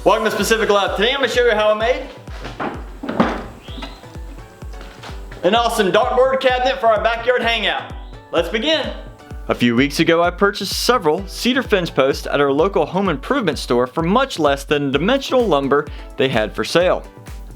Welcome to Specific Lab. Today I'm going to show you how I made an awesome dartboard cabinet for our backyard hangout. Let's begin. A few weeks ago I purchased several cedar fence posts at our local home improvement store for much less than the dimensional lumber they had for sale.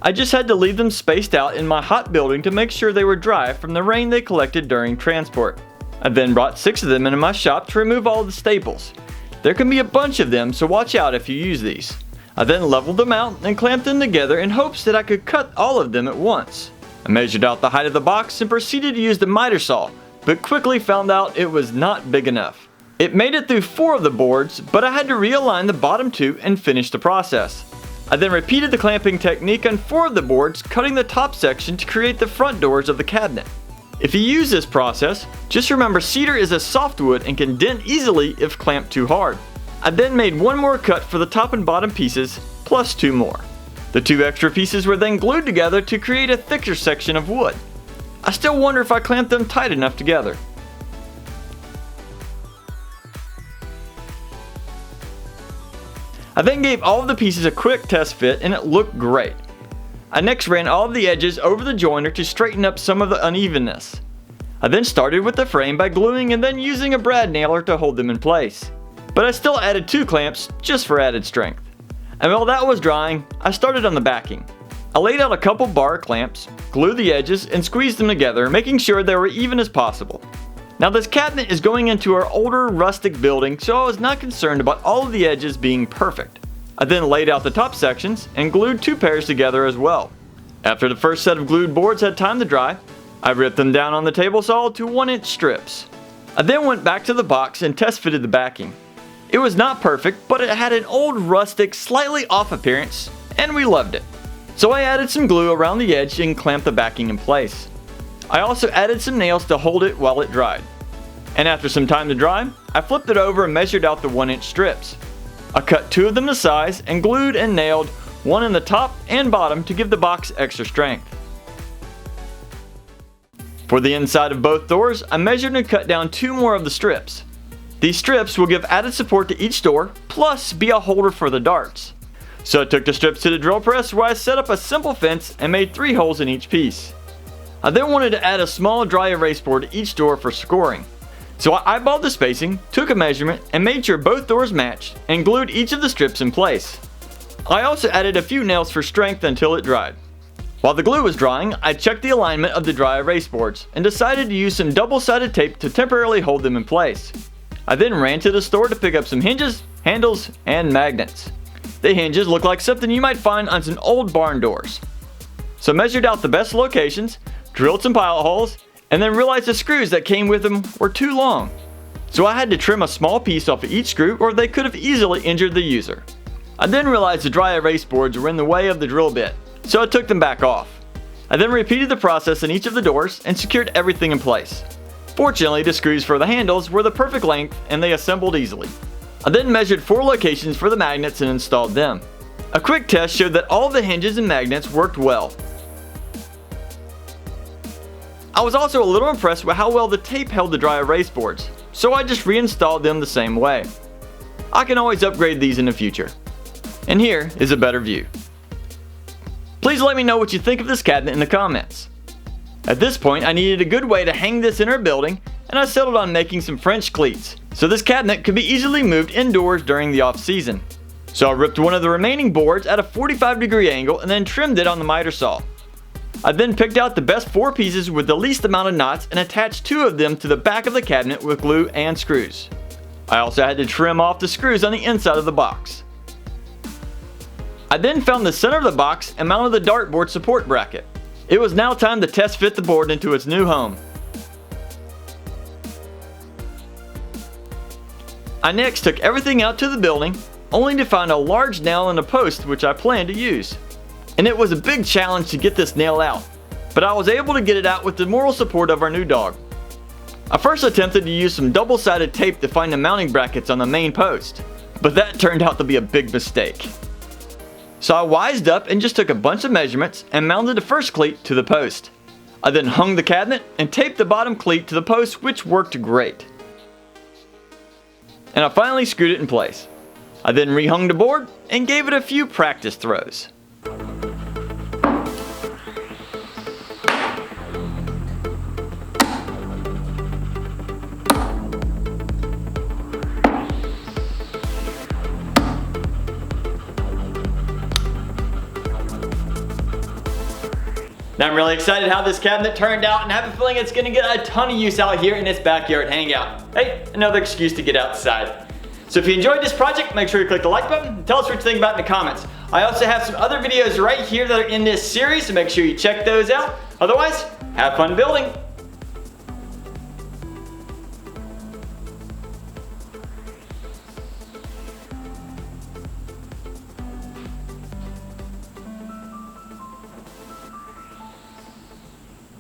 I just had to leave them spaced out in my hot building to make sure they were dry from the rain they collected during transport. I then brought 6 of them into my shop to remove all the staples. There can be a bunch of them, so watch out if you use these. I then leveled them out and clamped them together in hopes that I could cut all of them at once. I measured out the height of the box and proceeded to use the miter saw, but quickly found out it was not big enough. It made it through 4 of the boards, but I had to realign the bottom 2 and finish the process. I then repeated the clamping technique on 4 of the boards, cutting the top section to create the front doors of the cabinet. If you use this process, just remember cedar is a softwood and can dent easily if clamped too hard. I then made 1 more cut for the top and bottom pieces, plus 2 more. The 2 extra pieces were then glued together to create a thicker section of wood. I still wonder if I clamped them tight enough together. I then gave all of the pieces a quick test fit and it looked great. I next ran all of the edges over the joiner to straighten up some of the unevenness. I then started with the frame by gluing and then using a brad nailer to hold them in place. But I still added 2 clamps just for added strength. And while that was drying, I started on the backing. I laid out a couple bar clamps, glued the edges, and squeezed them together, making sure they were even as possible. Now this cabinet is going into our older rustic building, so I was not concerned about all of the edges being perfect. I then laid out the top sections and glued 2 pairs together as well. After the first set of glued boards had time to dry, I ripped them down on the table saw to 1-inch strips. I then went back to the box and test fitted the backing. It was not perfect, but it had an old rustic, slightly off appearance, and we loved it. So I added some glue around the edge and clamped the backing in place. I also added some nails to hold it while it dried. And after some time to dry, I flipped it over and measured out the 1-inch strips. I cut 2 of them to size and glued and nailed 1 in the top and bottom to give the box extra strength. For the inside of both doors, I measured and cut down 2 more of the strips. These strips will give added support to each door, plus be a holder for the darts. So I took the strips to the drill press where I set up a simple fence and made 3 holes in each piece. I then wanted to add a small dry erase board to each door for scoring. So I eyeballed the spacing, took a measurement, and made sure both doors matched, and glued each of the strips in place. I also added a few nails for strength until it dried. While the glue was drying, I checked the alignment of the dry erase boards, and decided to use some double-sided tape to temporarily hold them in place. I then ran to the store to pick up some hinges, handles, and magnets. The hinges look like something you might find on some old barn doors. So measured out the best locations, drilled some pilot holes, and then realized the screws that came with them were too long. So I had to trim a small piece off of each screw or they could have easily injured the user. I then realized the dry erase boards were in the way of the drill bit, so I took them back off. I then repeated the process in each of the doors and secured everything in place. Fortunately, the screws for the handles were the perfect length and they assembled easily. I then measured 4 locations for the magnets and installed them. A quick test showed that all the hinges and magnets worked well. I was also a little impressed with how well the tape held the dry erase boards, so I just reinstalled them the same way. I can always upgrade these in the future. And here is a better view. Please let me know what you think of this cabinet in the comments. At this point, I needed a good way to hang this in our building, and I settled on making some French cleats, so this cabinet could be easily moved indoors during the off-season. So I ripped one of the remaining boards at a 45-degree angle and then trimmed it on the miter saw. I then picked out the best 4 pieces with the least amount of knots and attached 2 of them to the back of the cabinet with glue and screws. I also had to trim off the screws on the inside of the box. I then found the center of the box and mounted the dartboard support bracket. It was now time to test fit the board into its new home. I next took everything out to the building, only to find a large nail in a post which I planned to use. And it was a big challenge to get this nail out, but I was able to get it out with the moral support of our new dog. I first attempted to use some double-sided tape to find the mounting brackets on the main post, but that turned out to be a big mistake. So I wised up and just took a bunch of measurements and mounted the first cleat to the post. I then hung the cabinet and taped the bottom cleat to the post, which worked great. And I finally screwed it in place. I then rehung the board and gave it a few practice throws. Now I'm really excited how this cabinet turned out and have a feeling it's gonna get a ton of use out here in this backyard hangout. Hey, another excuse to get outside. So if you enjoyed this project, make sure you click the like button and tell us what you think about it in the comments. I also have some other videos right here that are in this series, so make sure you check those out. Otherwise, have fun building.